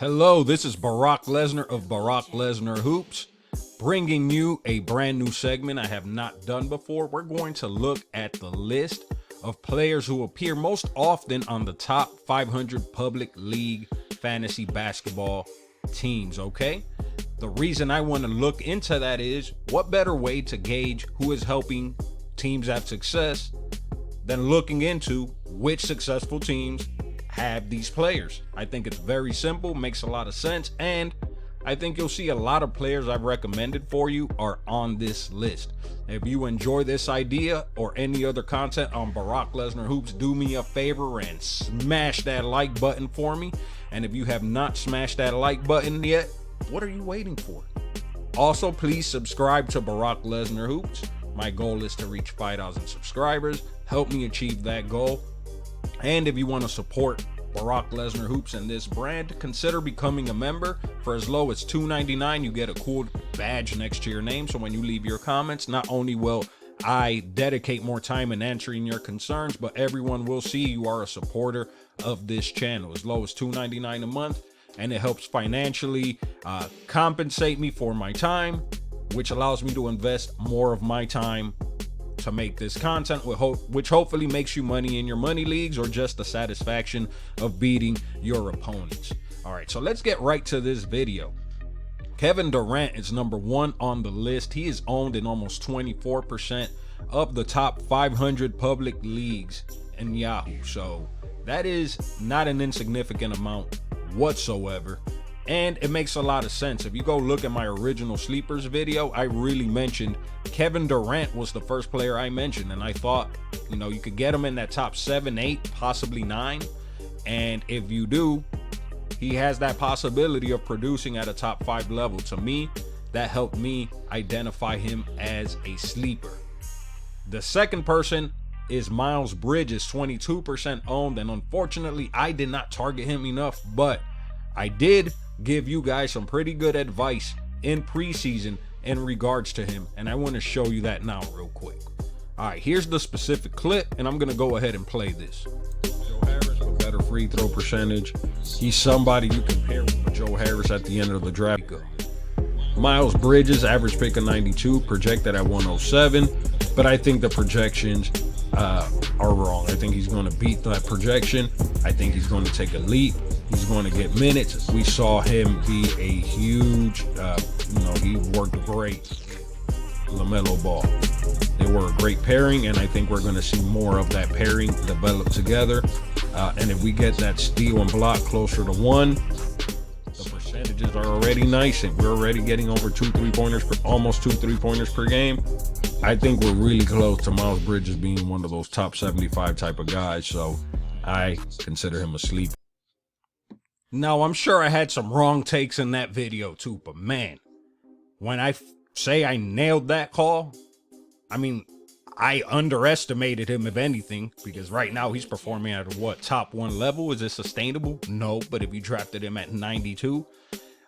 Hello, this is Barack Lesnar of Barack Lesnar Hoops, bringing you a brand new segment I have not done before. We're going to look at the list of players who appear most often on the top 500 public league fantasy basketball teams, okay? The reason I want to look into that is, what better way to gauge who is helping teams have success than looking into which successful teams have these players. I think it's very simple, makes a lot of sense, and I think you'll see a lot of players I've recommended for you are on this list. If you enjoy this idea or any other content on Barack Lesnar Hoops, do me a favor and smash that like button for me. And if you have not smashed that like button yet, what are you waiting for? Also, please subscribe to Barack Lesnar Hoops. My goal is to reach 5,000 subscribers. Help me achieve that goal. And if you want to support Barack Lesnar Hoops and this brand, consider becoming a member. For as low as $2.99, you get a cool badge next to your name. So when you leave your comments, not only will I dedicate more time in answering your concerns, but everyone will see you are a supporter of this channel. As low as $2.99 a month, and it helps financially compensate me for my time, which allows me to invest more of my time to make this content, which hopefully makes you money in your money leagues or just the satisfaction of beating your opponents. All right, so let's get right to this video. Kevin Durant is number one on the list. He is owned in almost 24% of the top 500 public leagues in Yahoo. So that is not an insignificant amount whatsoever. And it makes a lot of sense. If you go look at my original sleepers video, I really mentioned Kevin Durant was the first player I mentioned. And I thought, you could get him in that top 7, 8, possibly 9. And if you do, he has that possibility of producing at a top 5 level. To me, that helped me identify him as a sleeper. The second person is Miles Bridges, 22% owned. And unfortunately, I did not target him enough, but I did give you guys some pretty good advice in preseason in regards to him, and I want to show you that now real quick. All right, here's the specific clip, and I'm gonna go ahead and play this. Joe Harris with better free throw percentage. He's somebody you can pair with Joe Harris at the end of the draft. Miles Bridges, average pick of 92, projected at 107, but I think the projections are wrong. I think he's going to beat that projection. I think he's going to take a leap. He's going to get minutes. We saw him be a huge, he worked great. LaMelo Ball. They were a great pairing, and I think we're going to see more of that pairing develop together. And if we get that steal and block closer to 1, the percentages are already nice, and we're already getting over almost two three-pointers per game. I think we're really close to Miles Bridges being one of those top 75 type of guys, so I consider him a sleeper. Now, I'm sure I had some wrong takes in that video too, but man, when I say I nailed that call, I mean, I underestimated him, if anything, because right now he's performing at what, top 1 level? Is this sustainable? No, but if you drafted him at 92,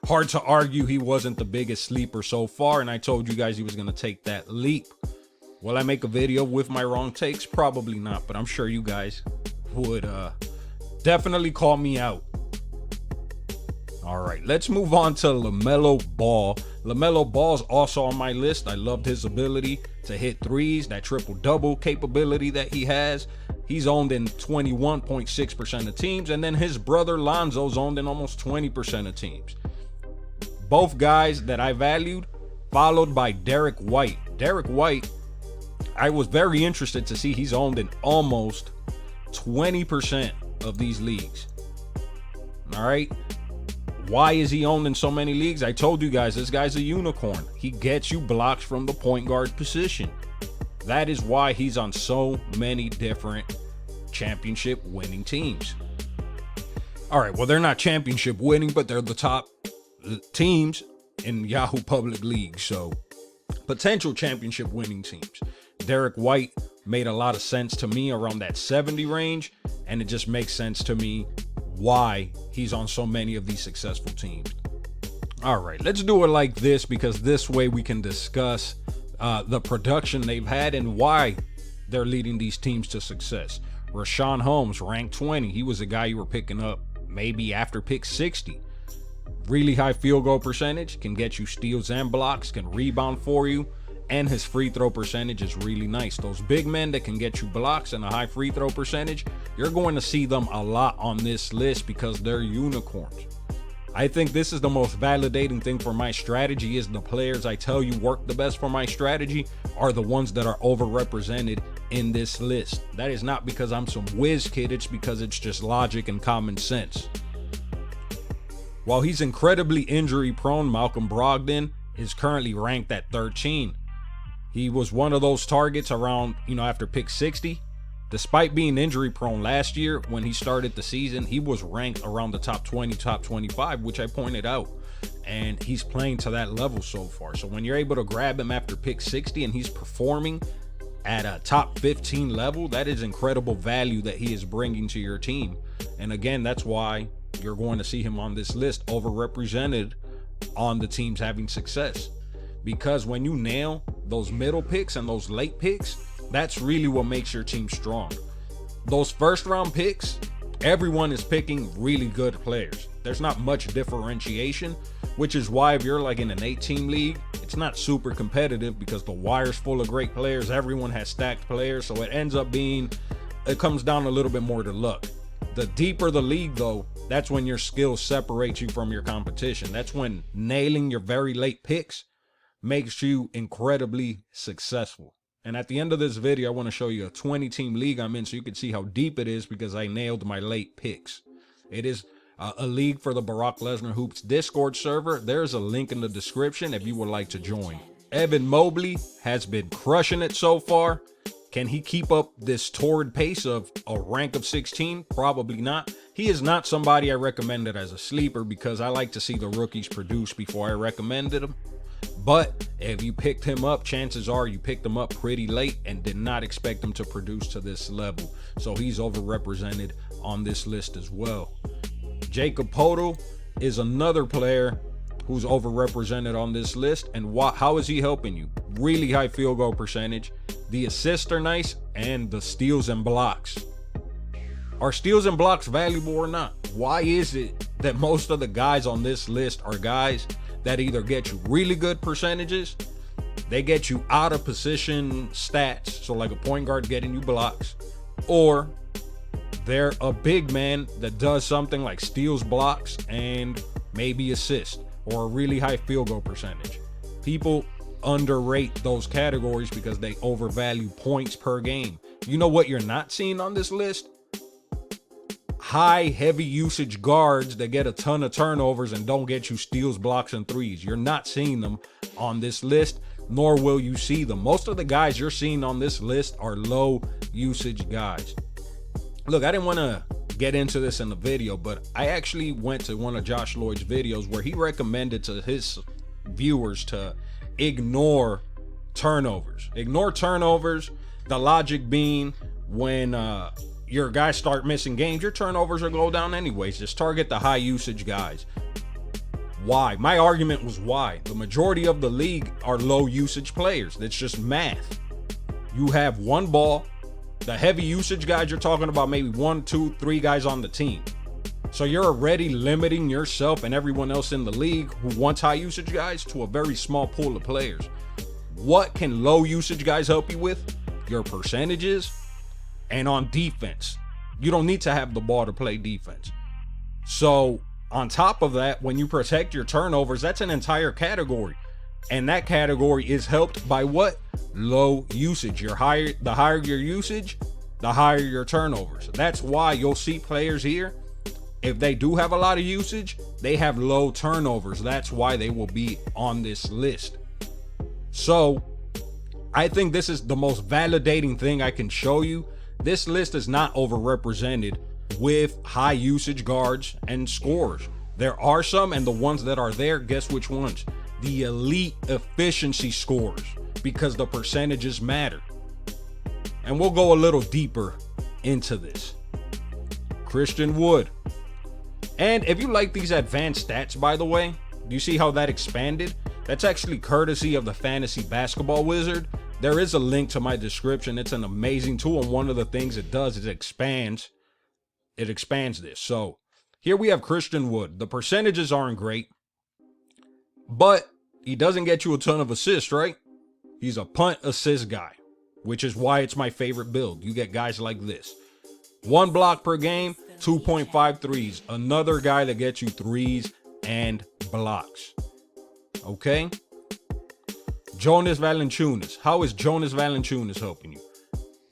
hard to argue he wasn't the biggest sleeper so far, and I told you guys he was going to take that leap. Will I make a video with my wrong takes? Probably not, but I'm sure you guys would definitely call me out. All right, let's move on to LaMelo Ball. LaMelo Ball's also on my list. I loved his ability to hit threes, that triple-double capability that he has. He's owned in 21.6% of teams, and then his brother Lonzo's owned in almost 20% of teams. Both guys that I valued, followed by Derek White. Derek White, I was very interested to see he's owned in almost 20% of these leagues. All right. Why is he owned in so many leagues? I told you guys, this guy's a unicorn. He gets you blocks from the point guard position. That is why he's on so many different championship winning teams. All right, well, they're not championship winning, but they're the top teams in Yahoo Public League. So potential championship winning teams. Derek White made a lot of sense to me around that 70 range, and it just makes sense to me why he's on so many of these successful teams. All right, let's do it like this, because this way we can discuss the production they've had and why they're leading these teams to success. Rashaan Holmes, ranked 20. He was a guy you were picking up maybe after pick 60. Really high field goal percentage, can get you steals and blocks, can rebound for you, and his free throw percentage is really nice. Those big men that can get you blocks and a high free throw percentage, you're going to see them a lot on this list because they're unicorns. I think this is the most validating thing for my strategy, is the players I tell you work the best for my strategy are the ones that are overrepresented in this list. That is not because I'm some whiz kid, it's because it's just logic and common sense. While he's incredibly injury prone, Malcolm Brogdon is currently ranked at 13. He was one of those targets around, after pick 60. Despite being injury prone last year, when he started the season, he was ranked around the top 20, top 25, which I pointed out. And he's playing to that level so far. So when you're able to grab him after pick 60 and he's performing at a top 15 level, that is incredible value that he is bringing to your team. And again, that's why you're going to see him on this list, overrepresented on the teams having success. Because when you nail those middle picks and those late picks, that's really what makes your team strong. Those first round picks, everyone is picking really good players. There's not much differentiation, which is why if you're like in an 8-team league, it's not super competitive because the wire's full of great players. Everyone has stacked players. So it comes down a little bit more to luck. The deeper the league though, that's when your skills separate you from your competition. That's when nailing your very late picks makes you incredibly successful. And at the end of this video, I want to show you a 20-team league I'm in so you can see how deep it is because I nailed my late picks. It is a league for the Barack Lesnar Hoops Discord server. There's a link in the description if you would like to join. Evan Mobley has been crushing it so far. Can he keep up this torrid pace of a rank of 16? Probably not. He is not somebody I recommended as a sleeper because I like to see the rookies produce before I recommended him. But if you picked him up, chances are you picked him up pretty late and did not expect him to produce to this level. So he's overrepresented on this list as well. Jacob Poto is another player who's overrepresented on this list. And how is he helping you? Really high field goal percentage. The assists are nice and the steals and blocks. Are steals and blocks valuable or not? Why is it that most of the guys on this list are guys that either get you really good percentages, they get you out of position stats, so like a point guard getting you blocks, or they're a big man that does something like steals, blocks, and maybe assist, or a really high field goal percentage. People underrate those categories because they overvalue points per game. You know what you're not seeing on this list? High, heavy usage guards that get a ton of turnovers and don't get you steals, blocks, and threes. You're not seeing them on this list, nor will you see them. Most of the guys you're seeing on this list are low usage guys. Look, I didn't want to get into this in the video, but I actually went to one of Josh Lloyd's videos where he recommended to his viewers to ignore turnovers. Ignore turnovers. The logic being when your guys start missing games, your turnovers will go down anyways. Just target the high usage guys. Why? My argument was why. The majority of the league are low usage players. That's just math. You have one ball. The heavy usage guys, you're talking about maybe 1, 2, 3 guys on the team. So you're already limiting yourself and everyone else in the league who wants high usage guys to a very small pool of players. What can low usage guys help you with? Your percentages. And on defense, you don't need to have the ball to play defense. So on top of that, when you protect your turnovers, that's an entire category. And that category is helped by what? Low usage. The higher your usage, the higher your turnovers. That's why you'll see players here, if they do have a lot of usage, they have low turnovers. That's why they will be on this list. So I think this is the most validating thing I can show you. This list is not overrepresented with high usage guards and scorers. There are some, and the ones that are there, guess which ones? The elite efficiency scorers, because the percentages matter. And we'll go a little deeper into this. Christian Wood. And if you like these advanced stats, by the way, do you see how that expanded? That's actually courtesy of the Fantasy Basketball Wizard. There is a link to my description. It's an amazing tool, and one of the things it does is it expands this. So Here we have Christian Wood. The percentages aren't great, but he doesn't get you a ton of assists, right? He's a punt assist guy, which is why it's my favorite build. You get guys like this. 1 block per game, 2.5 threes. Another guy that gets you threes and blocks. Okay? Jonas Valanciunas. How is Jonas Valanciunas helping you?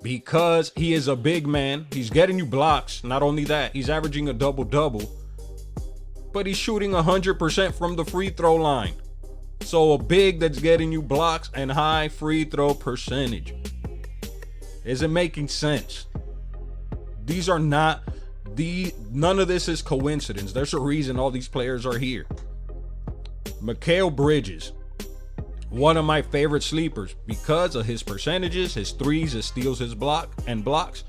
Because he is a big man. He's getting you blocks. Not only that, he's averaging a double-double. But he's shooting 100% from the free throw line. So a big that's getting you blocks and high free throw percentage. Is it making sense? These are not none of this is coincidence. There's a reason all these players are here. Mikhail Bridges, one of my favorite sleepers because of his percentages, his threes, his steals, his blocks.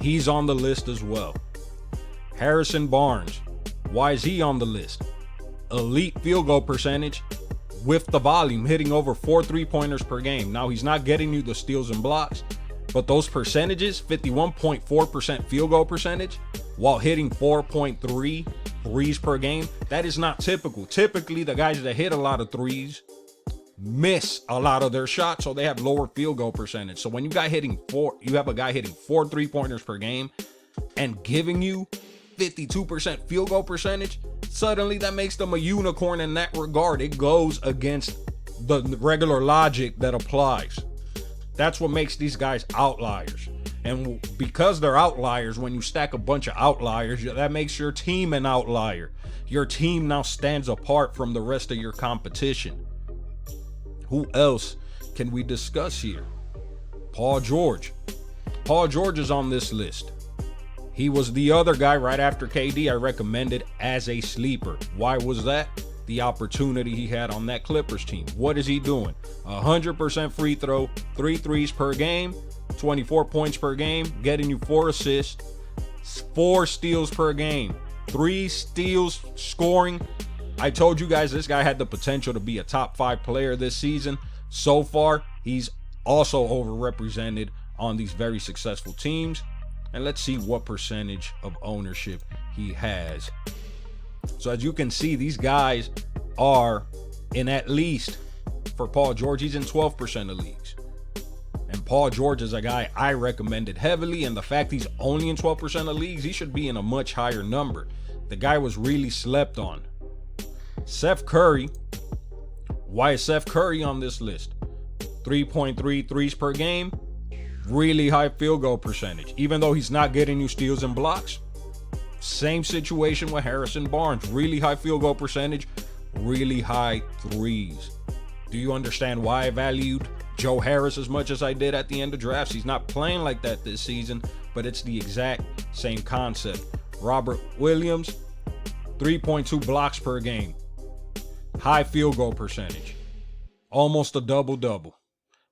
He's on the list as well. Harrison Barnes, why is he on the list? Elite field goal percentage with the volume, hitting over 4 3-pointers per game. Now he's not getting you the steals and blocks, but those percentages, 51.4% field goal percentage while hitting 4.3 threes per game, that is not typical. Typically, the guys that hit a lot of threes miss a lot of their shots, so they have lower field goal percentage. So when you have a guy hitting 4 3-pointers per game and giving you 52% field goal percentage, suddenly that makes them a unicorn in that regard. It goes against the regular logic that applies. That's what makes these guys outliers. And because they're outliers, when you stack a bunch of outliers, that makes your team an outlier. Your team now stands apart from the rest of your competition. Who else can we discuss here? Paul George. Paul George is on this list. He was the other guy right after KD I recommended as a sleeper. Why was that? The opportunity he had on that Clippers team. What is he doing? 100% free throw, 3 threes per game, 24 points per game, getting you 4 assists, 4 steals per game, 3 steals, scoring. I told you guys this guy had the potential to be a top 5 player this season. So far, he's also overrepresented on these very successful teams. And let's see what percentage of ownership he has. So as you can see, these guys are in, at least for Paul George, he's in 12% of leagues. And Paul George is a guy I recommended heavily. And the fact he's only in 12% of leagues, he should be in a much higher number. The guy was really slept on. Seth Curry. Why is Seth Curry on this list? 3.3 threes per game. Really high field goal percentage. Even though he's not getting you steals and blocks. Same situation with Harrison Barnes. Really high field goal percentage. Really high threes. Do you understand why I valued Joe Harris as much as I did at the end of drafts? He's not playing like that this season, but it's the exact same concept. Robert Williams, 3.2 blocks per game. High field goal percentage. Almost a double-double.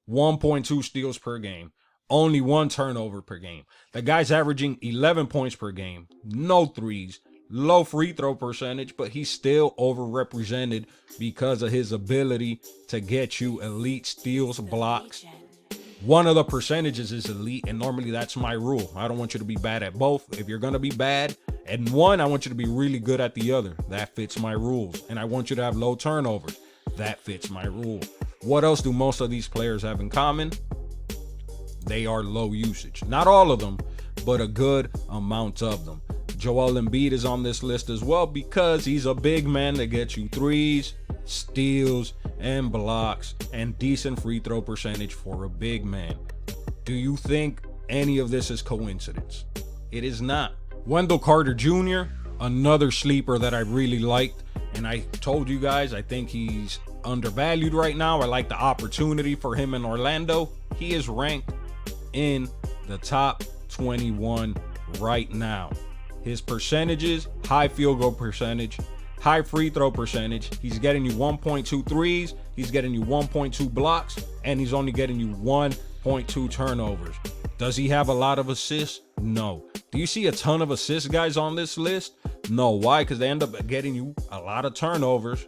1.2 steals per game. Only 1 turnover per game. The guy's averaging 11 points per game. No threes. Low free throw percentage, but he's still overrepresented because of his ability to get you elite steals, blocks. One of the percentages is elite, and normally that's my rule. I don't want you to be bad at both. If you're going to be bad at one, I want you to be really good at the other. That fits my rules. And I want you to have low turnovers. That fits my rule. What else do most of these players have in common? They are low usage. Not all of them, but a good amount of them. Joel Embiid is on this list as well because he's a big man that gets you threes, steals, and blocks, and decent free throw percentage for a big man. Do you think any of this is coincidence? It is not. Wendell Carter Jr., another sleeper that I really liked, and I told you guys I think he's undervalued right now. I like the opportunity for him in Orlando. He is ranked in the top 21 right now. His percentages, high field goal percentage, high free throw percentage. He's getting you 1.2 threes. He's getting you 1.2 blocks, and he's only getting you 1.2 turnovers. Does he have a lot of assists? No. Do you see a ton of assist guys on this list? No. Why? Because they end up getting you a lot of turnovers,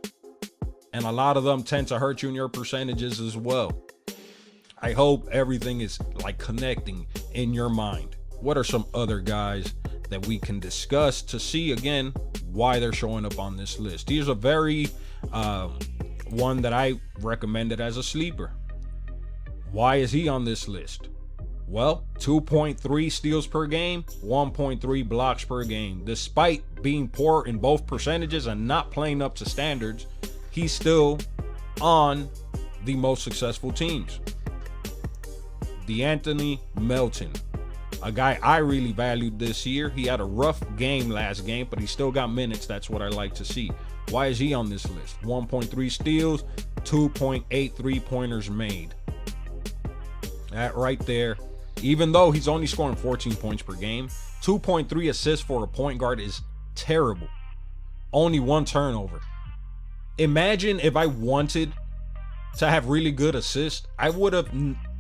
and a lot of them tend to hurt you in your percentages as well. I hope everything is like connecting in your mind. What are some other guys that we can discuss to see again why they're showing up on this list. Here's a very one that I recommended as a sleeper. Why is he on this list? Well, 2.3 steals per game, 1.3 blocks per game. Despite being poor in both percentages and not playing up to standards, he's still on the most successful teams. De'Anthony Melton, a guy I really valued this year. He had a rough game last game, but he still got minutes. That's what I like to see. Why is he on this list? 1.3 steals, 2.8 3-pointers made. That right there. Even though he's only scoring 14 points per game, 2.3 assists for a point guard is terrible. Only 1 turnover. Imagine if I wanted to have really good assists, I would have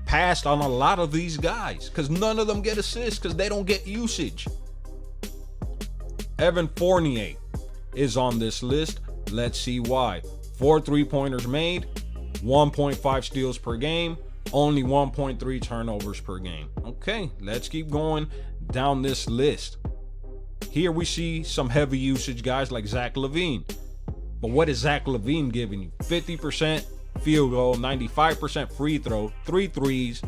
passed on a lot of these guys because none of them get assists because they don't get usage. Evan Fournier is on this list. Let's see why. 4 3-pointers made, 1.5 steals per game, only 1.3 turnovers per game. Okay, let's keep going down this list. Here we see some heavy usage guys like Zach LaVine. But what is Zach LaVine giving you? 50% field goal, 95% free throw, 3 threes.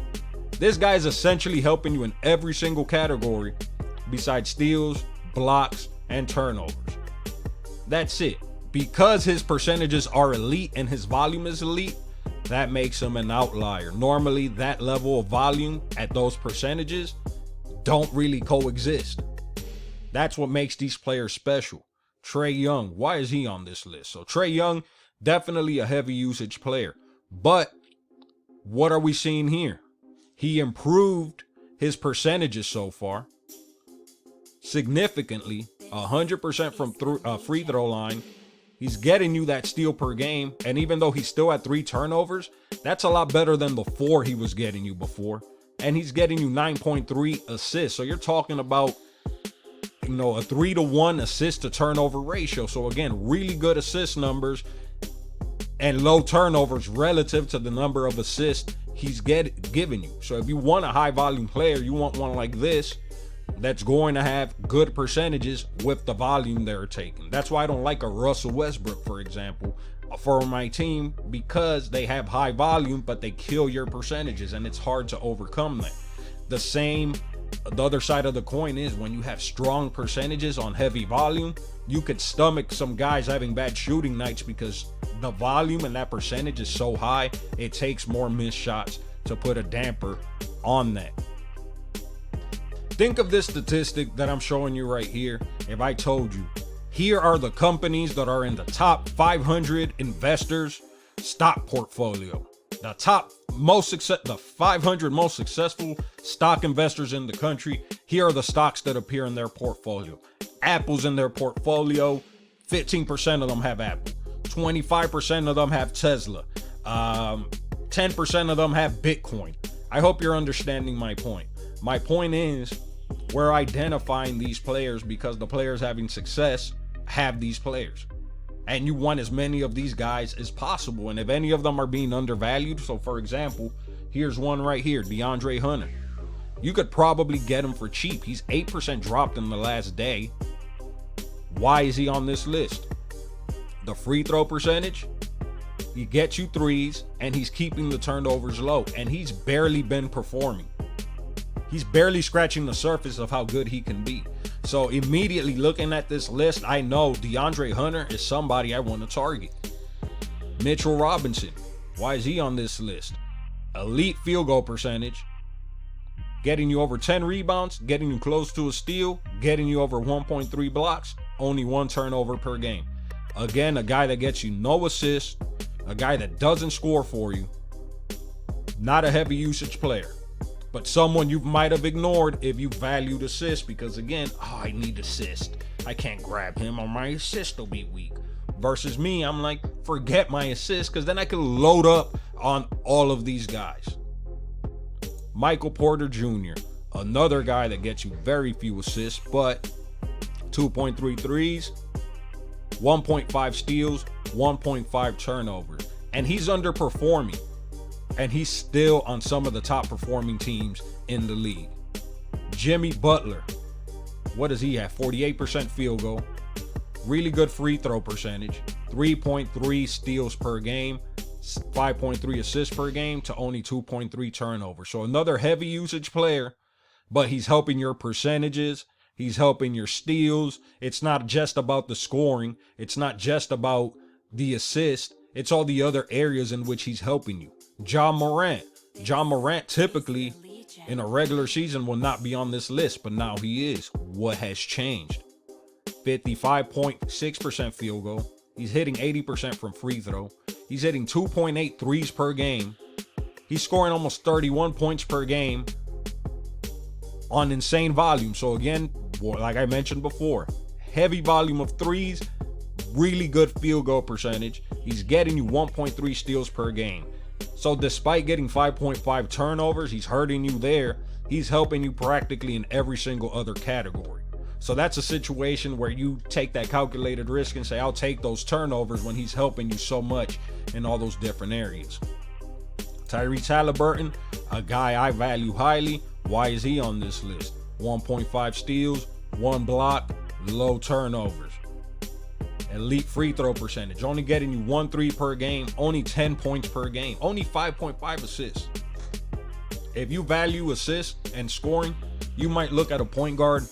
This guy is essentially helping you in every single category besides steals, blocks, and turnovers. That's it. Because his percentages are elite and his volume is elite, that makes him an outlier. Normally, that level of volume at those percentages don't really coexist. That's what makes these players special. Trey Young, why is he on this list? So Trey Young, definitely a heavy usage player. But what are we seeing here? He improved his percentages so far significantly, 100% from free throw line. He's getting you that steal per game. And even though he's still at 3 turnovers, that's a lot better than the 4 he was getting you before. And he's getting you 9.3 assists. So you're talking about, a 3-to-1 assist to turnover ratio. So again, really good assist numbers and low turnovers relative to the number of assists he's giving you. So if you want a high volume player, you want one like this that's going to have good percentages with the volume they're taking. That's why I don't like a Russell Westbrook, for example, for my team, because they have high volume, but they kill your percentages, and it's hard to overcome that. The other side of the coin is when you have strong percentages on heavy volume, you could stomach some guys having bad shooting nights because the volume and that percentage is so high, it takes more missed shots to put a damper on that. Think of this statistic that I'm showing you right here. If I told you, here are the companies that are in the top 500 investors stock portfolio, the 500 most successful stock investors in the country. Here are the stocks that appear in their portfolio. Apple's in their portfolio. 15% of them have Apple. 25% of them have Tesla. 10% of them have Bitcoin. I hope you're understanding my point. My point is, we're identifying these players because the players having success have these players. And you want as many of these guys as possible. And if any of them are being undervalued, so for example, here's one right here, DeAndre Hunter. You could probably get him for cheap. He's 8% dropped in the last day. Why is he on this list? The free throw percentage, he gets you threes, and he's keeping the turnovers low. And he's barely been performing. He's barely scratching the surface of how good he can be. So immediately looking at this list, I know DeAndre Hunter is somebody I want to target. Mitchell Robinson, why is he on this list? Elite field goal percentage, getting you over 10 rebounds, getting you close to a steal, getting you over 1.3 blocks, only 1 turnover per game. Again, a guy that gets you no assists, a guy that doesn't score for you, not a heavy usage player. But someone you might have ignored if you valued assist because, again, I need assist. I can't grab him or my assist will be weak. Versus me, I'm like, forget my assist because then I can load up on all of these guys. Michael Porter Jr., another guy that gets you very few assists, but 2.3 threes, 1.5 steals, 1.5 turnovers. And he's underperforming. And he's still on some of the top performing teams in the league. Jimmy Butler, What does he have? 48% field goal. Really good free throw percentage. 3.3 steals per game. 5.3 assists per game to only 2.3 turnovers. So another heavy usage player, but he's helping your percentages. He's helping your steals. It's not just about the scoring. It's not just about the assist. It's all the other areas in which he's helping you. Ja Morant. Ja Morant typically in a regular season will not be on this list, but now he is. What has changed? 55.6% field goal. He's hitting 80% from free throw. He's hitting 2.8 threes per game. He's scoring almost 31 points per game on insane volume. So again, like I mentioned before, heavy volume of threes, really good field goal percentage. He's getting you 1.3 steals per game. So despite getting 5.5 turnovers, he's hurting you there. He's helping you practically in every single other category. So that's a situation where you take that calculated risk and say, I'll take those turnovers when he's helping you so much in all those different areas. Tyreese Halliburton, a guy I value highly. Why is he on this list? 1.5 steals, 1 block, low turnovers. Elite free throw percentage, only getting you 1 3 per game, only 10 points per game, only 5.5 assists. If you value assists and scoring, you might look at a point guard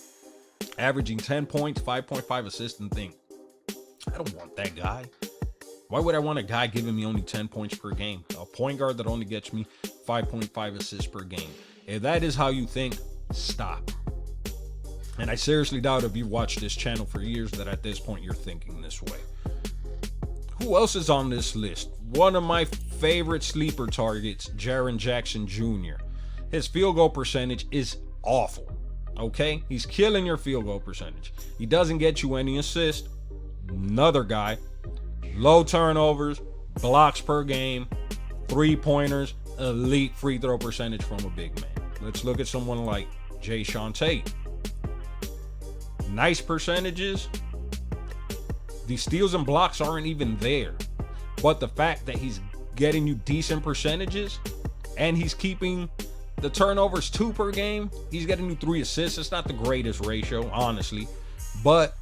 averaging 10 points, 5.5 assists and think, I don't want that guy. Why would I want a guy giving me only 10 points per game? A point guard that only gets me 5.5 assists per game. If that is how you think, stop. And I seriously doubt if you've watched this channel for years that at this point you're thinking this way. Who else is on this list? One of my favorite sleeper targets, Jaron Jackson Jr. His field goal percentage is awful. Okay? He's killing your field goal percentage. He doesn't get you any assist. Another guy. Low turnovers, blocks per game, 3-pointers, elite free throw percentage from a big man. Let's look at someone like Shantay. Nice percentages. The steals and blocks aren't even there. But the fact that he's getting you decent percentages and he's keeping the turnovers 2 per game, he's getting you 3 assists. It's not the greatest ratio, honestly. But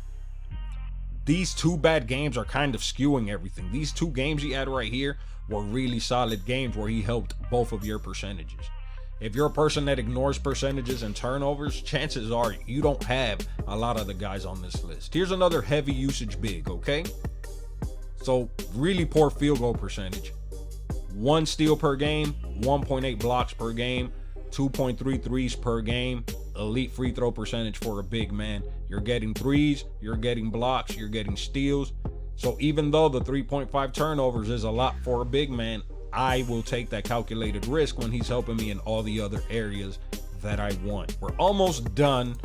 these 2 bad games are kind of skewing everything. These 2 games he had right here were really solid games where he helped both of your percentages. If you're a person that ignores percentages and turnovers, chances are you don't have a lot of the guys on this list. Here's another heavy usage big, okay? So really poor field goal percentage. 1 steal per game, 1.8 blocks per game, 2.3 threes per game, elite free throw percentage for a big man. You're getting threes, you're getting blocks, you're getting steals. So even though the 3.5 turnovers is a lot for a big man, I will take that calculated risk when he's helping me in all the other areas that I want. We're almost done.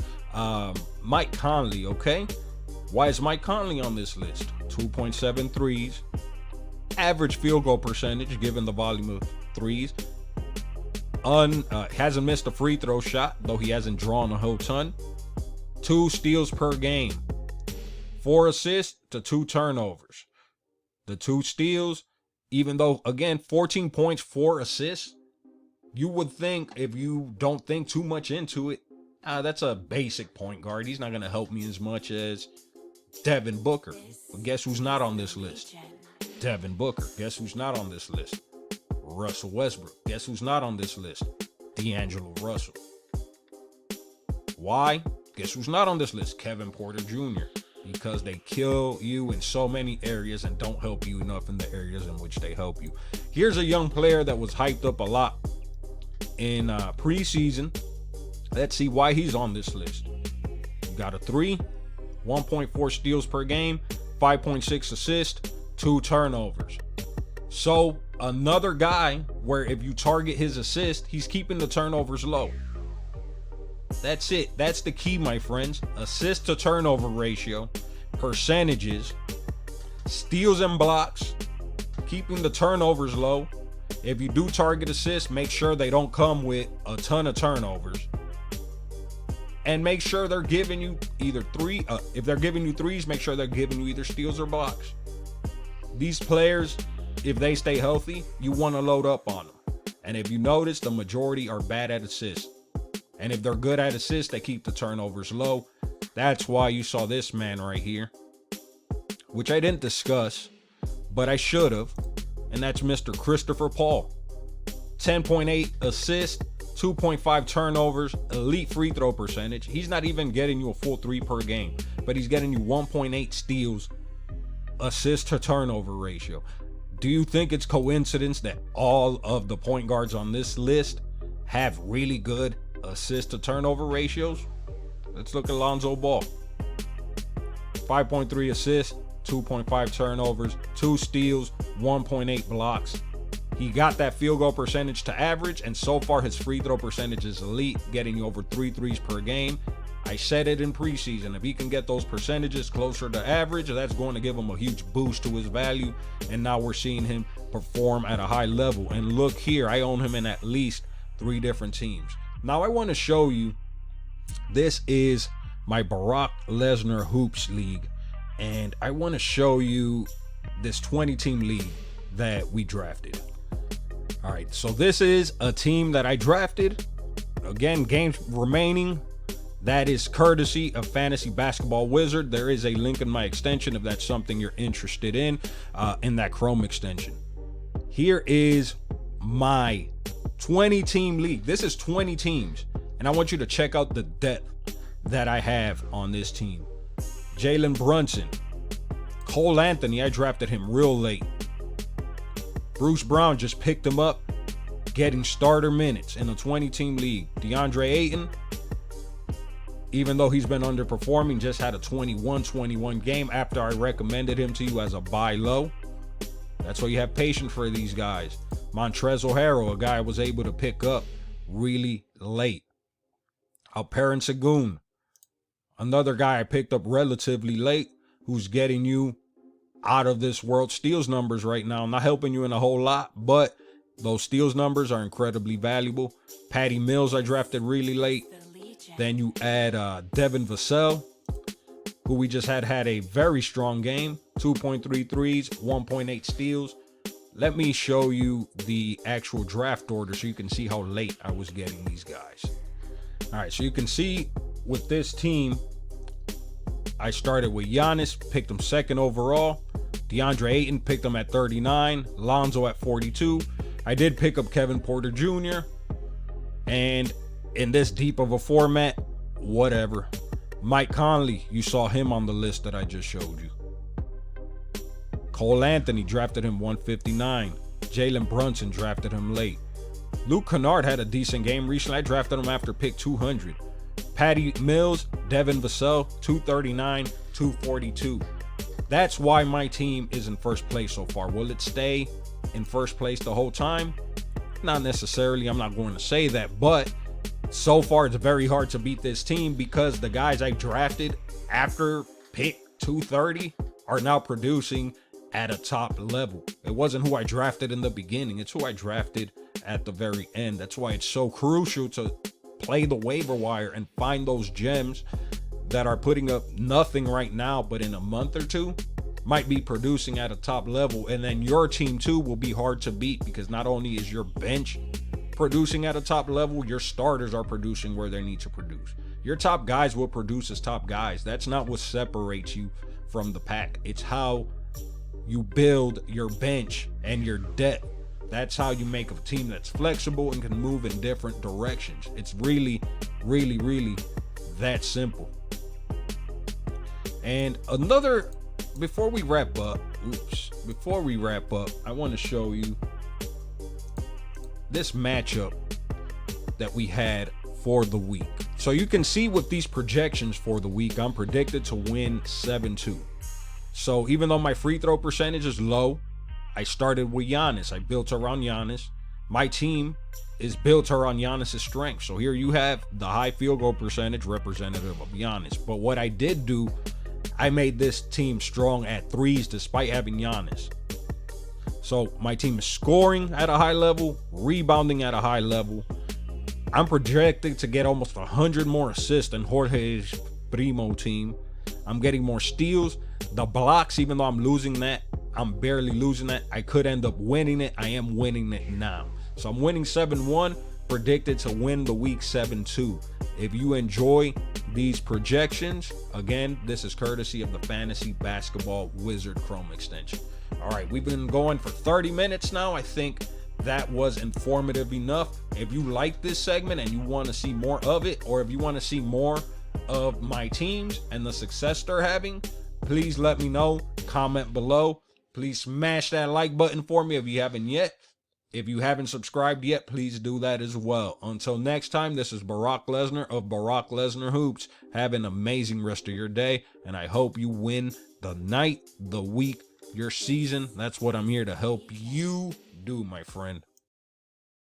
Mike Conley, okay? Why is Mike Conley on this list? 2.7 threes. Average field goal percentage given the volume of threes. Hasn't missed a free throw shot, though he hasn't drawn a whole ton. 2 steals per game. 4 assists to 2 turnovers. The 2 steals, even though, again, 14 points, 4 assists, you would think, if you don't think too much into it, that's a basic point guard. He's not going to help me as much as Devin Booker. But guess who's not on this list? Devin Booker. Guess who's not on this list? Russell Westbrook. Guess who's not on this list? D'Angelo Russell. Why? Guess who's not on this list? Kevin Porter Jr. Because they kill you in so many areas and don't help you enough in the areas in which they help you. Here's a young player that was hyped up a lot in preseason. Let's see why he's on this list. Got a 3, 1.4 steals per game, 5.6 assists, 2 turnovers. So another guy where if you target his assist, he's keeping the turnovers low. That's it. That's the key, my friends. Assist to turnover ratio, percentages, steals and blocks, keeping the turnovers low. If you do target assists, make sure they don't come with a ton of turnovers. And make sure they're giving you either if they're giving you threes, make sure they're giving you either steals or blocks. These players, if they stay healthy, you want to load up on them. And if you notice, the majority are bad at assists. And if they're good at assists, they keep the turnovers low. That's why you saw this man right here, which I didn't discuss, but I should have, and that's Mr. Christopher Paul. 10.8 assists, 2.5 turnovers, elite free throw percentage. He's not even getting you a full 3 per game, but he's getting you 1.8 steals, assist to turnover ratio. Do you think it's coincidence that all of the point guards on this list have really good assist to turnover ratios? Let's look at Lonzo Ball. 5.3 assists, 2.5 turnovers, 2 steals, 1.8 blocks. He got that field goal percentage to average, and so far his free throw percentage is elite, getting you over 3 threes per game. I said it in preseason, if he can get those percentages closer to average, that's going to give him a huge boost to his value, and now we're seeing him perform at a high level. And look here, I own him in at least 3 different teams. Now I want to show you, this is my Barack Lesnar Hoops League, and I want to show you this 20-team league that we drafted. All right, so this is a team that I drafted. Again, games remaining. That is courtesy of Fantasy Basketball Wizard. There is a link in my extension if that's something you're interested in that Chrome extension. Here is my 20-team league. This is 20 teams, and I want you to check out the depth that I have on this team. Jalen Brunson, Cole Anthony, I drafted him real late. Bruce Brown just picked him up, getting starter minutes in a 20-team league. DeAndre Ayton, even though he's been underperforming, just had a 21-21 game after I recommended him to you as a buy low. That's why you have patience for these guys. Montrez O'Hara, a guy I was able to pick up really late. Alperen Sengun, another guy I picked up relatively late, who's getting you out of this world steals numbers right now. Not helping you in a whole lot, but those steals numbers are incredibly valuable. Patty Mills I drafted really late. Then you add Devin Vassell, who we just had a very strong game. 2.3 threes, 1.8 steals. Let me show you the actual draft order so you can see how late I was getting these guys. All right, so you can see with this team, I started with Giannis, picked him 2nd overall. DeAndre Ayton, picked him at 39. Lonzo at 42. I did pick up Kevin Porter Jr. And in this deep of a format, whatever. Mike Conley, you saw him on the list that I just showed you. Cole Anthony, drafted him 159. Jalen Brunson, drafted him late. Luke Kennard had a decent game recently. I drafted him after pick 200. Patty Mills, Devin Vassell, 239, 242. That's why my team is in first place so far. Will it stay in first place the whole time? Not necessarily. I'm not going to say that, but so far it's very hard to beat this team because the guys I drafted after pick 230 are now producing at a top level. It wasn't who I drafted in the beginning. It's who I drafted at the very end. That's why it's so crucial to play the waiver wire and find those gems that are putting up nothing right now, but in a month or two might be producing at a top level. And then your team too will be hard to beat because not only is your bench producing at a top level, your starters are producing where they need to produce. Your top guys will produce as top guys. That's not what separates you from the pack. It's how you build your bench and your depth. That's how you make a team that's flexible and can move in different directions. It's really, really, really that simple. And another, before we wrap up, I want to show you this matchup that we had for the week. So you can see with these projections for the week, I'm predicted to win 7-2. So even though my free throw percentage is low, I started with Giannis. I built around Giannis. My team is built around Giannis' strength. So here you have the high field goal percentage representative of Giannis. But what I did do, I made this team strong at threes despite having Giannis. So my team is scoring at a high level, rebounding at a high level. I'm projected to get almost 100 more assists than Jorge's Primo team. I'm getting more steals. The blocks, even though I'm losing that, I'm barely losing that. I could end up winning it. I am winning it now. So I'm winning 7-1, predicted to win the Week 7 too. If you enjoy these projections, again, this is courtesy of the Fantasy Basketball Wizard Chrome extension. All right, we've been going for 30 minutes now. I think that was informative enough. If you like this segment and you want to see more of it, or if you want to see more of my teams and the success they're having, please let me know. Comment below. Please smash that like button for me if you haven't yet. If you haven't subscribed yet, please do that as well. Until next time, this is Barack Lesnar of Barack Lesnar Hoops. Have an amazing rest of your day, and I hope you win the night, the week, your season. That's what I'm here to help you do, my friend.